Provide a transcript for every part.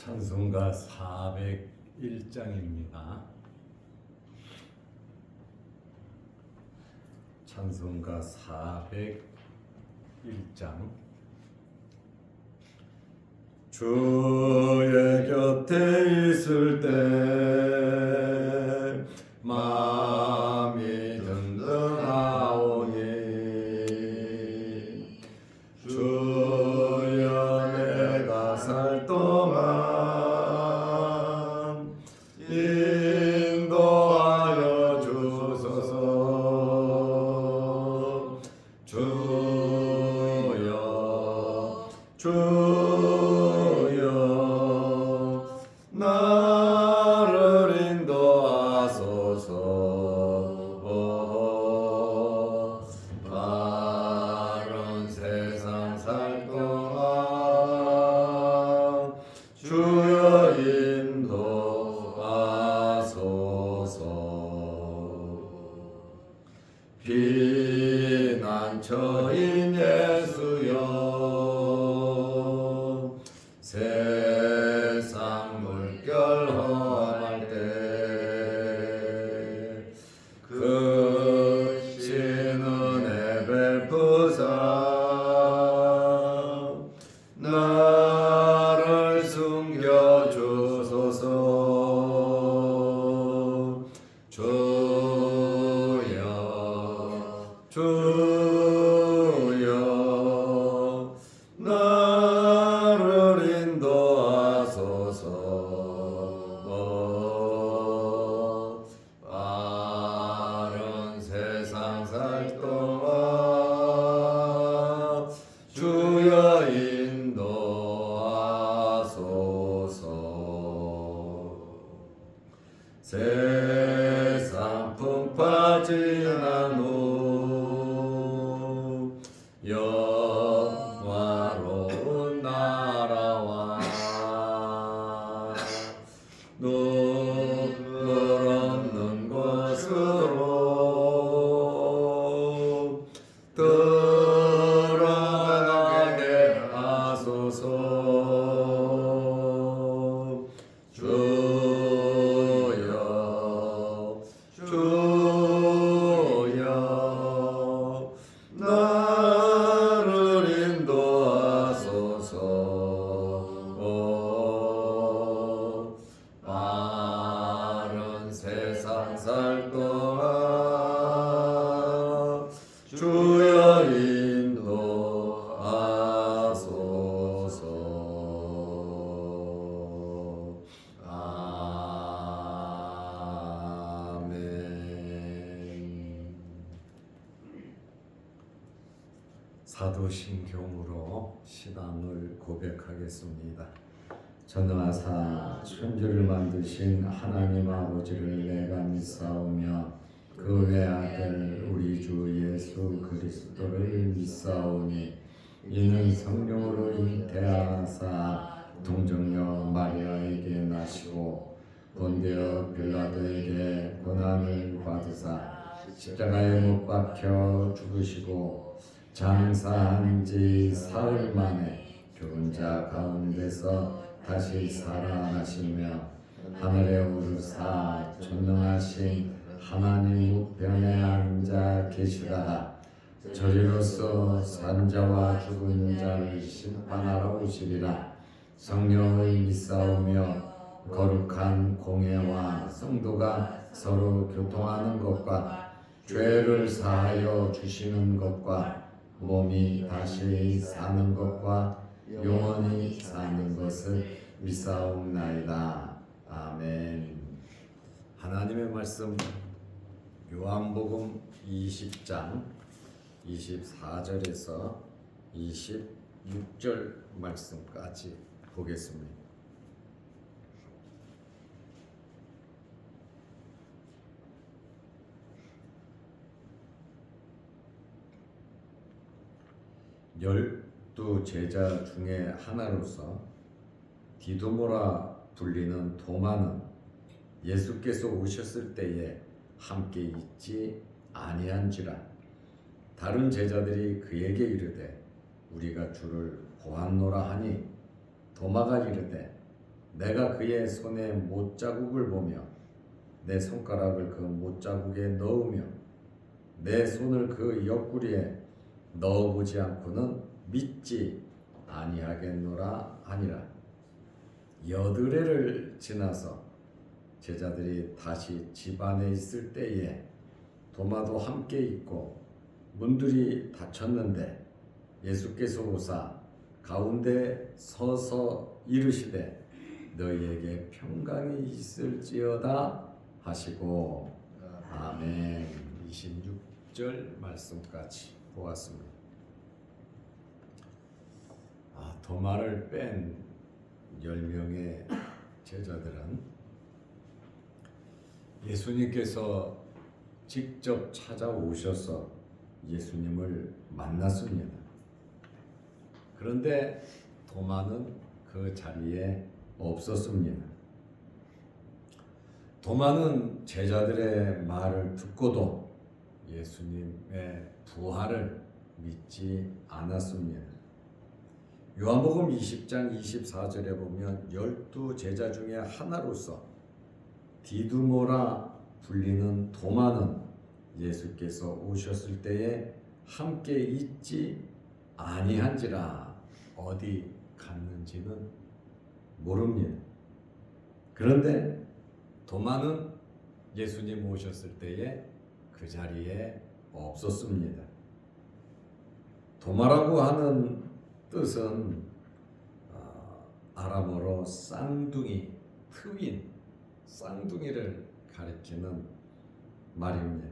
찬송가 401장입니다. 찬송가 401장. 주의 곁에 있을 때 마음이 든든하오니 주여 내가 살 동안 인도하여 주소서. 주여 나를 인도하소서. 바른 세상 살 동안 주여 인도하소서. 피난처인 예수여 세상 물결 험할 때 크신 은혜 베푸사 나를 숨겨주소서. 주여 나를 인도하소서. 바른 세상 살 동안 주여 인도하소서. 세상 풍파 지난 후 영화로운 나라와 눈물 없는 곳으로 들어가게 하소서. 주여 나를 인도하소서. 바른 세상 살 동안 주여 인도하소서. 사도신경으로 신앙을 고백하겠습니다. 전능하사 천지를 만드신 하나님 아버지를 내가 믿사오며 그 외아들 우리 주 예수 그리스도를 믿사오니 이는 성령으로 잉태하사 동정녀 마리아에게 나시고 본디오 빌라도에게 고난을 받으사 십자가에 못 박혀 죽으시고 장사한 지 사흘 만에 죽은 자 가운데서 다시 살아나시며 하늘에 오르사 전능하신 하나님 우편에 앉아 계시다가 저리로서 산자와 죽은 자를 심판하러 오시리라. 성령을 믿사오며 거룩한 공회와 성도가 서로 교통하는 것과 죄를 사하여 주시는 것과 몸이 다시 사는 것과 영원히 사는 것을 믿사옵나이다. 아멘. 하나님의 말씀 요한복음 20장 24절에서 26절 말씀까지 보겠습니다. 열두 제자 중에 하나로서 디도모라 불리는 도마는 예수께서 오셨을 때에 함께 있지 아니한지라. 다른 제자들이 그에게 이르되 우리가 주를 보았노라 하니 도마가 이르되 내가 그의 손에 못자국을 보며 내 손가락을 그 못자국에 넣으며 내 손을 그 옆구리에 넣어보지 않고는 믿지 아니하겠노라 하니라. 여드레를 지나서 제자들이 다시 집 안에 있을 때에 도마도 함께 있고 문들이 닫혔는데 예수께서 오사 가운데 서서 이르시되 너희에게 평강이 있을지어다 하시고 아멘. 26절 말씀까지 보았습니다. 도마를 뺀 10명의 제자들은 예수님께서 직접 찾아오셔서 예수님을 만났습니다. 그런데 도마는 그 자리에 없었습니다. 도마는 제자들의 말을 듣고도 예수님의 부활을 믿지 않았습니다. 요한복음 20장 24절에 보면 12 제자 중에 하나로서 디두모라 불리는 도마는 예수께서 오셨을 때에 함께 있지 아니한지라 어디 갔는지는 모릅니다. 그런데 도마는 예수님 오셨을 때에 그 자리에 없었습니다. 도마라고 하는 뜻은 아람어로 쌍둥이, 트윈, 쌍둥이를 가리키는 말입니다.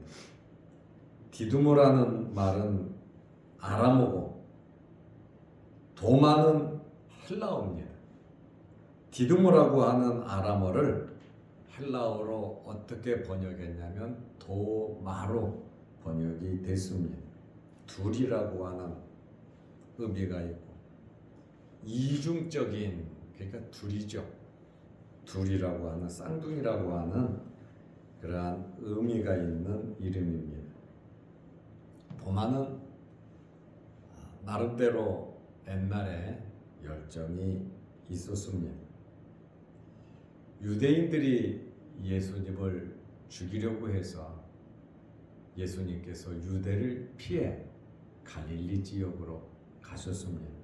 디두모라는 말은 아람어고 도마는 헬라어입니다. 디두모라고 하는 아람어를 헬라어로 어떻게 번역했냐면 도마로 번역이 됐습니다. 둘이라고 하는 의미가 있고 이중적인, 그러니까 둘이죠. 둘이라고 하는, 쌍둥이라고 하는 그러한 의미가 있는 이름입니다. 도마는 나름대로 옛날에 열정이 있었습니다. 유대인들이 예수님을 죽이려고 해서 예수님께서 유대를 피해 갈릴리 지역으로 가셨습니다.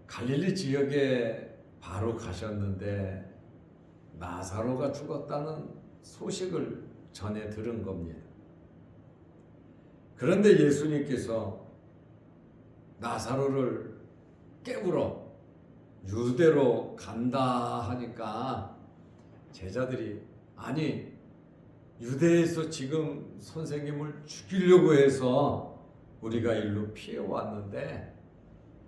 갈릴리 지역에 바로 가셨는데 나사로가 죽었다는 소식을 전해 들은 겁니다. 그런데 예수님께서 나사로를 깨우러 유대로 간다 하니까 제자들이 아니 유대에서 지금 선생님을 죽이려고 해서 우리가 일로 피해 왔는데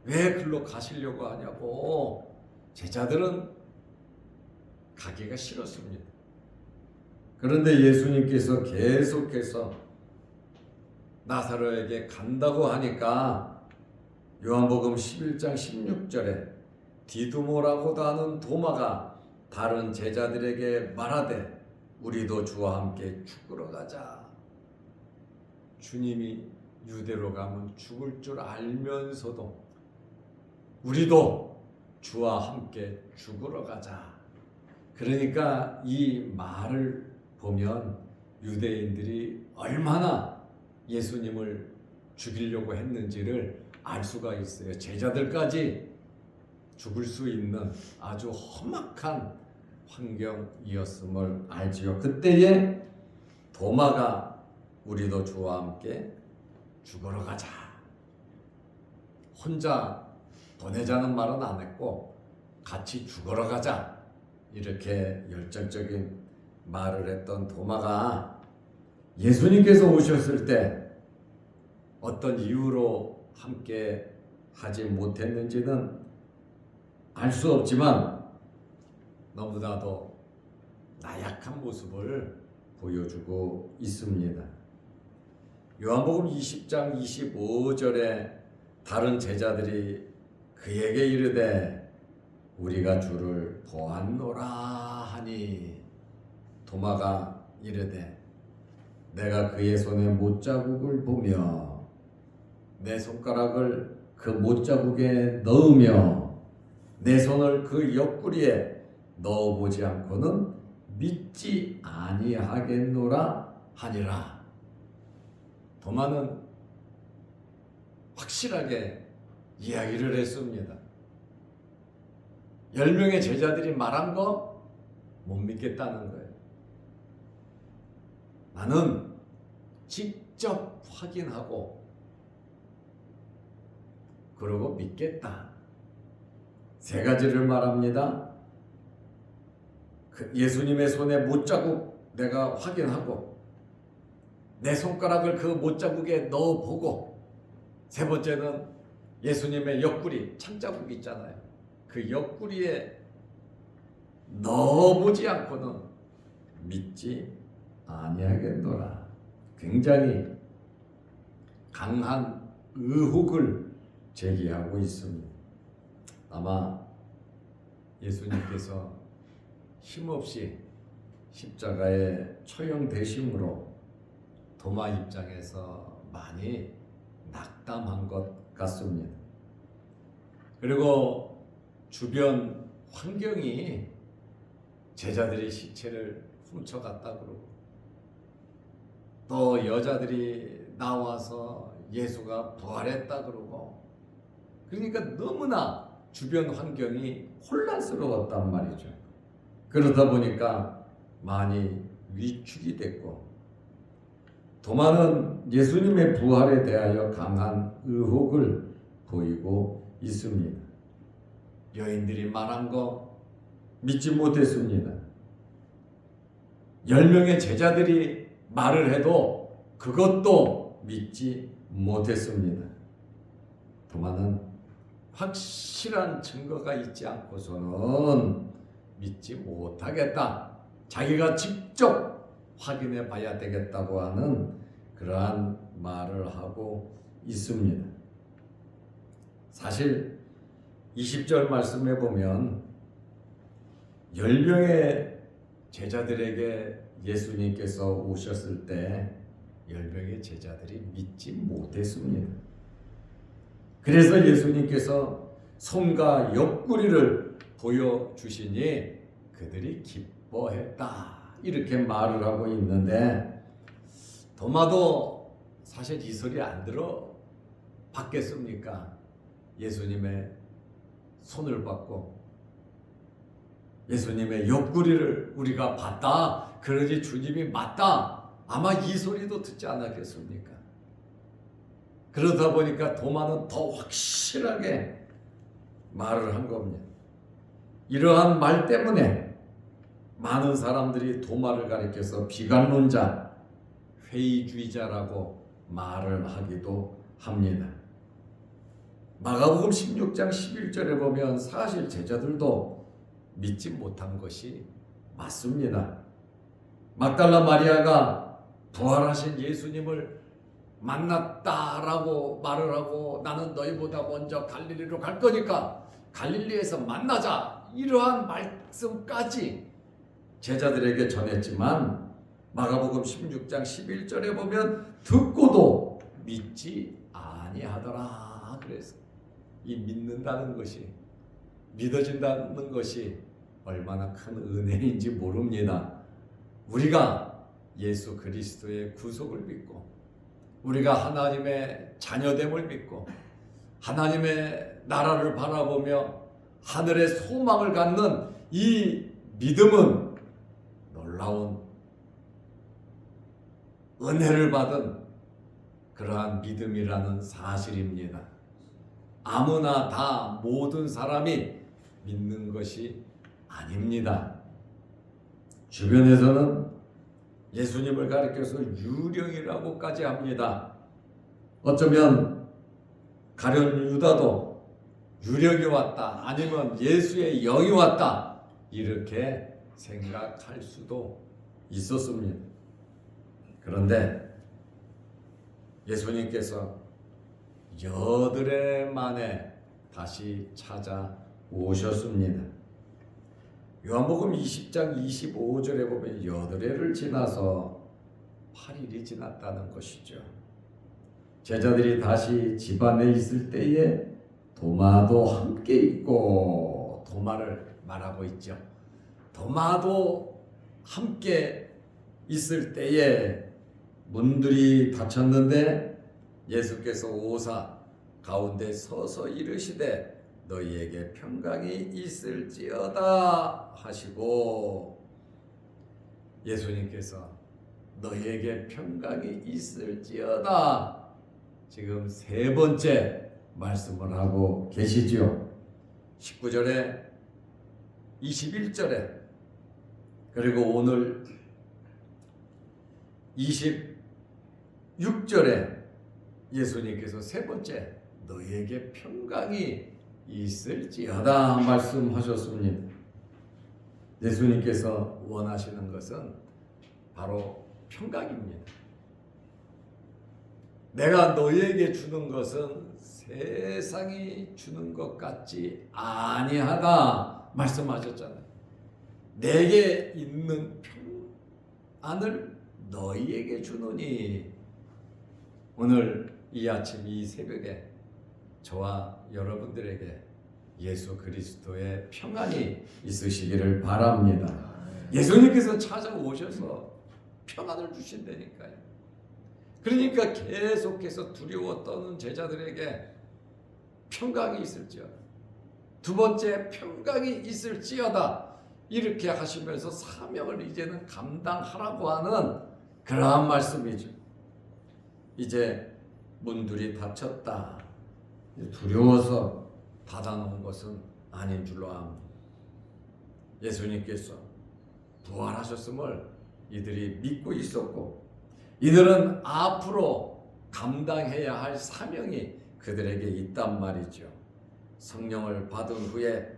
왜 글로 가시려고 하냐고 제자들은 가기가 싫었습니다. 그런데 예수님께서 계속해서 나사로에게 간다고 하니까 요한복음 11장 16절에 디두모라고도 하는 도마가 다른 제자들에게 말하되 우리도 주와 함께 죽으러 가자. 주님이 유대로 가면 죽을 줄 알면서도 우리도 주와 함께 죽으러 가자. 그러니까 이 말을 보면 유대인들이 얼마나 예수님을 죽이려고 했는지를 알 수가 있어요. 제자들까지 죽을 수 있는 아주 험악한 환경이었음을 알지요. 그때에 도마가 우리도 주와 함께 죽으러 가자. 혼자 보내자는 말은 안 했고 같이 죽으러 가자. 이렇게 열정적인 말을 했던 도마가 예수님께서 오셨을 때 어떤 이유로 함께 하지 못했는지는 알 수 없지만 너무나도 나약한 모습을 보여주고 있습니다. 요한복음 20장 25절에 다른 제자들이 그에게 이르되 우리가 주를 보았노라 하니 도마가 이르되 내가 그의 손에 못자국을 보며 내 손가락을 그 못자국에 넣으며 내 손을 그 옆구리에 넣어보지 않고는 믿지 아니하겠노라 하니라. 도마는 확실하게 이야기를 했습니다. 10명의 제자들이 말한 거 못 믿겠다는 거예요. 나는 직접 확인하고 그러고 믿겠다. 세 가지를 말합니다. 예수님의 손에 못자국 내가 확인하고 내 손가락을 그 못자국에 넣어보고, 세 번째는 예수님의 옆구리 창자국 있잖아요. 그 옆구리에 넣어보지 않고는 믿지 아니하겠노라. 굉장히 강한 의혹을 제기하고 있습니다. 아마 예수님께서 힘없이 십자가에 처형되심으로 도마 입장에서 많이 낙담한 것 같습니다. 그리고 주변 환경이 제자들의 시체를 훔쳐갔다 그러고, 또 여자들이 나와서 예수가 부활했다 그러고, 그러니까 너무나 주변 환경이 혼란스러웠단 말이죠. 그러다 보니까 많이 위축이 됐고, 도마는 예수님의 부활에 대하여 강한 의혹을 보이고 있습니다. 여인들이 말한 거 믿지 못했습니다. 10명의 제자들이 말을 해도 그것도 믿지 못했습니다. 도마는 확실한 증거가 있지 않고서는 믿지 못하겠다. 자기가 직접 확인해 봐야 되겠다고 하는 그러한 말을 하고 있습니다. 사실 20절 말씀에 보면 10명의 제자들에게 예수님께서 오셨을 때 10명의 제자들이 믿지 못했습니다. 그래서 예수님께서 손과 옆구리를 보여주시니 그들이 기뻐했다. 이렇게 말을 하고 있는데, 도마도 사실 이 소리 안 들어 받겠습니까? 예수님의 손을 받고 예수님의 옆구리를 우리가 봤다, 그러지 주님이 맞다, 아마 이 소리도 듣지 않았겠습니까? 그러다 보니까 도마는 더 확실하게 말을 한 겁니다. 이러한 말 때문에 많은 사람들이 도마를 가리켜서 비관론자, 회의주의자라고 말을 하기도 합니다. 마가복음 16장 11절에 보면 사실 제자들도 믿지 못한 것이 맞습니다. 막달라 마리아가 부활하신 예수님을 만났다라고 말을 하고, 나는 너희보다 먼저 갈릴리로 갈 거니까 갈릴리에서 만나자, 이러한 말씀까지 제자들에게 전했지만 마가복음 16장 11절에 보면 듣고도 믿지 아니하더라. 그래서 이 믿는다는 것이, 믿어진다는 것이 얼마나 큰 은혜인지 모릅니다. 우리가 예수 그리스도의 구속을 믿고, 우리가 하나님의 자녀됨을 믿고, 하나님의 나라를 바라보며 하늘의 소망을 갖는 이 믿음은 놀라운 은혜를 받은 그러한 믿음이라는 사실입니다. 아무나 다 모든 사람이 믿는 것이 아닙니다. 주변에서는 예수님을 가리켜서 유령이라고까지 합니다. 어쩌면 가룟 유다도 유령이 왔다, 아니면 예수의 영이 왔다, 이렇게 생각할 수도 있었습니다. 그런데 예수님께서 8일 만에 다시 찾아오셨습니다. 요한복음 20장 25절에 보면 8일을 지나서 8일이 지났다는 것이죠. 제자들이 다시 집 안에 있을 때에 도마도 함께 있고 도마를 말하고 있죠. 도마도 함께 있을 때에 문들이 닫혔는데 예수께서 오사 가운데 서서 이르시되 너희에게 평강이 있을지어다 하시고, 예수님께서 너희에게 평강이 있을지어다 지금 세 번째 말씀을 하고 계시죠. 19절에 21절에 그리고 오늘 26절에 예수님께서 세 번째 너희에게 평강이 있을지어다 말씀하셨습니다. 예수님께서 원하시는 것은 바로 평강입니다. 내가 너희에게 주는 것은 세상이 주는 것 같지 아니하다 말씀하셨잖아요. 내게 있는 평안을 너희에게 주노니, 오늘 이 아침 이 새벽에 저와 여러분들에게 예수 그리스도의 평안이 있으시기를 바랍니다. 예수님께서 찾아오셔서 평안을 주신다니까요. 그러니까 계속해서 두려워 떠는 제자들에게 평강이 있을지어다, 두 번째 평강이 있을지어다 이렇게 하시면서 사명을 이제는 감당하라고 하는 그러한 말씀이죠. 이제 문들이 닫혔다, 두려워서 닫아놓은 것은 아닌 줄로 압니다. 예수님께서 부활하셨음을 이들이 믿고 있었고, 이들은 앞으로 감당해야 할 사명이 그들에게 있단 말이죠. 성령을 받은 후에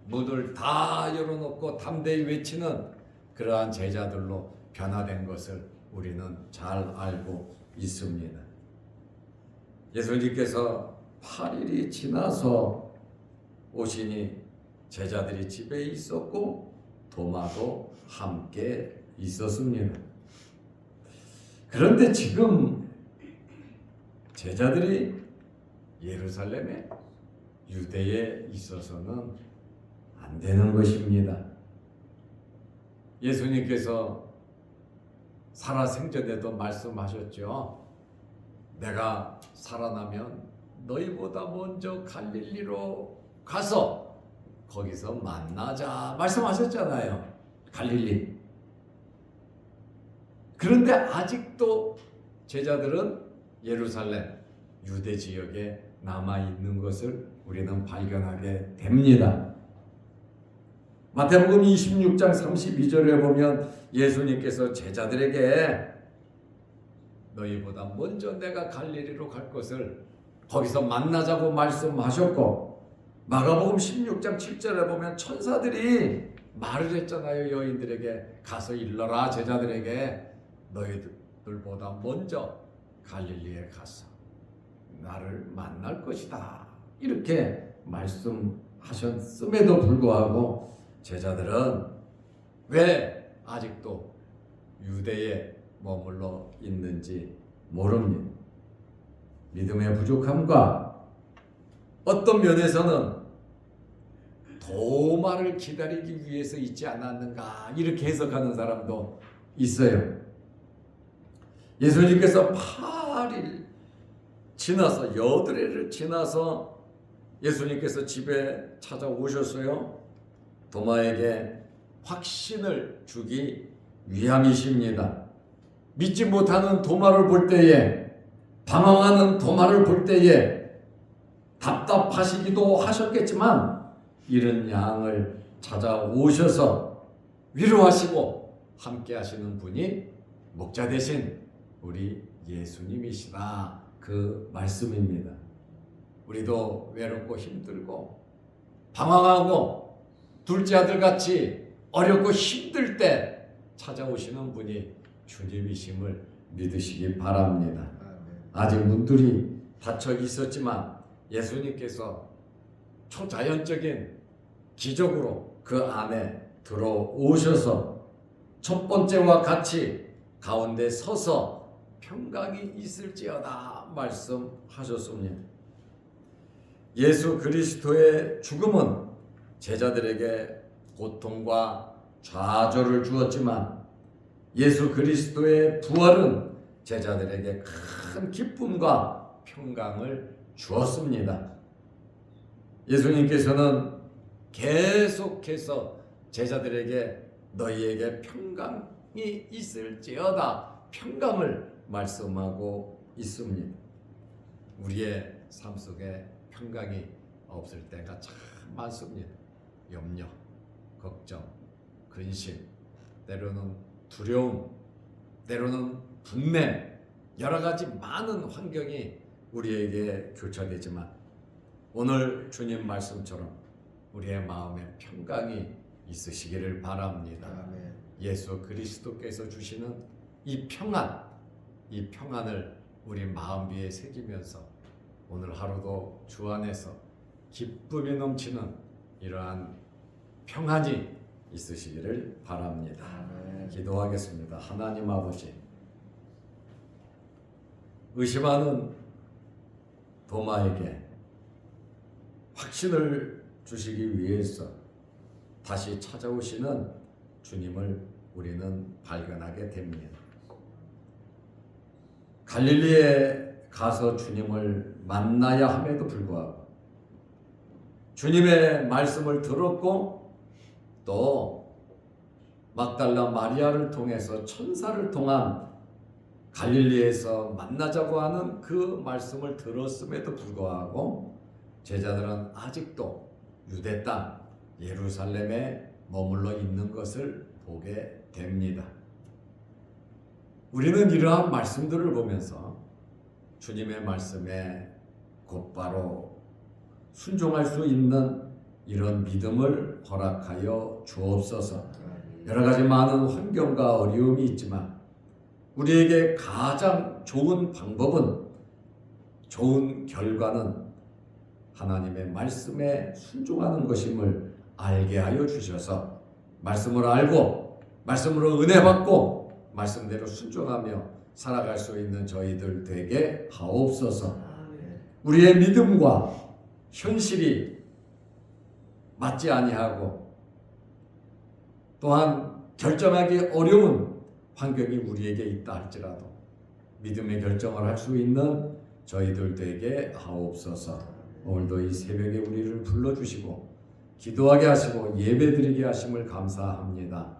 문을 다 열어놓고 담대히 외치는 그러한 제자들로 변화된 것을 우리는 잘 알고 있습니다. 예수님께서 8일이 지나서 오시니 제자들이 집에 있었고 도마도 함께 있었습니다. 그런데 지금 제자들이 예루살렘에, 유대에 있어서는 안 되는 것입니다. 예수님께서 살아생전에도 말씀하셨죠. 내가 살아나면 너희보다 먼저 갈릴리로 가서 거기서 만나자 말씀하셨잖아요. 갈릴리. 그런데 아직도 제자들은 예루살렘, 유대 지역에 남아있는 것을 우리는 발견하게 됩니다. 마태복음 26장 32절에 보면 예수님께서 제자들에게 너희보다 먼저 내가 갈릴리로 갈 것을 거기서 만나자고 말씀하셨고, 마가복음 16장 7절에 보면 천사들이 말을 했잖아요. 여인들에게 가서 일러라, 제자들에게 너희들보다 먼저 갈릴리에 가서 나를 만날 것이다 이렇게 말씀하셨음에도 불구하고 제자들은 왜 아직도 유대에 머물러 있는지 모릅니다. 믿음의 부족함과 어떤 면에서는 도마를 기다리기 위해서 있지 않았는가 이렇게 해석하는 사람도 있어요. 예수님께서 8일 지나서, 여드레를 지나서 예수님께서 집에 찾아오셨어요. 도마에게 확신을 주기 위함이십니다. 믿지 못하는 도마를 볼 때에, 방황하는 도마를 볼 때에 답답하시기도 하셨겠지만 이런 양을 찾아오셔서 위로하시고 함께 하시는 분이 목자 되신 우리 예수님이시다 그 말씀입니다. 우리도 외롭고 힘들고 방황하고 둘째 아들같이 어렵고 힘들 때 찾아오시는 분이 주님이심을 믿으시기 바랍니다. 아직 문들이 닫혀 있었지만 예수님께서 초자연적인 기적으로 그 안에 들어오셔서 첫 번째와 같이 가운데 서서 평강이 있을지어다 말씀하셨습니다. 예수 그리스도의 죽음은 제자들에게 고통과 좌절을 주었지만 예수 그리스도의 부활은 제자들에게 큰 기쁨과 평강을 주었습니다. 예수님께서는 계속해서 제자들에게 너희에게 평강이 있을지어다 평강을 말씀하고 있습니다. 우리의 삶 속에 평강이 없을 때가 참 많습니다. 염려, 걱정, 근심, 때로는 두려움, 때로는 분냄, 여러 가지 많은 환경이 우리에게 교차되지만 오늘 주님 말씀처럼 우리의 마음에 평강이 있으시기를 바랍니다. 아멘. 예수 그리스도께서 주시는 이 평안을 우리 마음 위에 새기면서 오늘 하루도 주 안에서 기쁨이 넘치는 이러한 평안이 있으시기를 바랍니다. 아멘. 기도하겠습니다. 하나님 아버지, 의심하는 도마에게 확신을 주시기 위해서 다시 찾아오시는 주님을 우리는 발견하게 됩니다. 갈릴리에 가서 주님을 만나야 함에도 불구하고 주님의 말씀을 들었고 또 막달라 마리아를 통해서 천사를 통한 갈릴리에서 만나자고 하는 그 말씀을 들었음에도 불구하고 제자들은 아직도 유대 땅 예루살렘에 머물러 있는 것을 보게 됩니다. 우리는 이러한 말씀들을 보면서 주님의 말씀에 곧바로 순종할 수 있는 이런 믿음을 허락하여 주옵소서. 여러 가지 많은 환경과 어려움이 있지만 우리에게 가장 좋은 방법은, 좋은 결과는 하나님의 말씀에 순종하는 것임을 알게 하여 주셔서 말씀을 알고 말씀으로 은혜 받고 말씀대로 순종하며 살아갈 수 있는 저희들 되게 하옵소서. 우리의 믿음과 현실이 맞지 아니하고 또한 결정하기 어려운 환경이 우리에게 있다 할지라도 믿음의 결정을 할 수 있는 저희들 되게 하옵소서. 오늘도 이 새벽에 우리를 불러주시고 기도하게 하시고 예배드리게 하심을 감사합니다.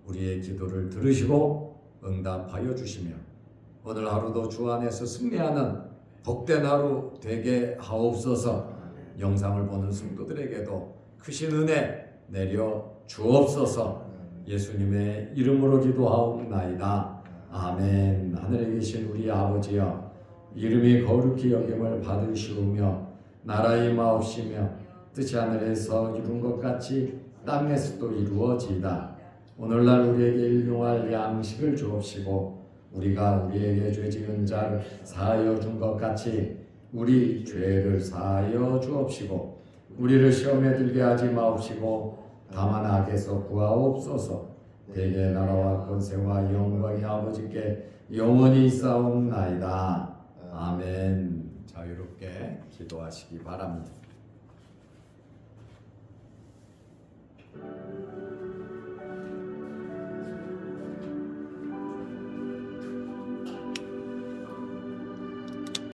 우리의 기도를 들으시고 응답하여 주시며 오늘 하루도 주 안에서 승리하는 복된 하루 되게 하옵소서. 영상을 보는 성도들에게도 크신 은혜 내려 주옵소서. 예수님의 이름으로 기도하옵나이다. 아멘. 하늘에 계신 우리 아버지여, 이름이 거룩히 여김을 받으시오며 나라의 마옵시며 뜻이 하늘에서 이룬 것 같이 땅에서도 이루어지이다. 오늘날 우리에게 일용할 양식을 주옵시고 우리가 우리에게 죄 지은 자를 사하여 준 것 같이 우리 죄를 사하여 주옵시고 우리를 시험에 들게 하지 마옵시고 다만 악에서 구하옵소서. 대개 나라와 권세와 영광이 아버지께 영원히 있사옵나이다. 아멘. 자유롭게 기도하시기 바랍니다.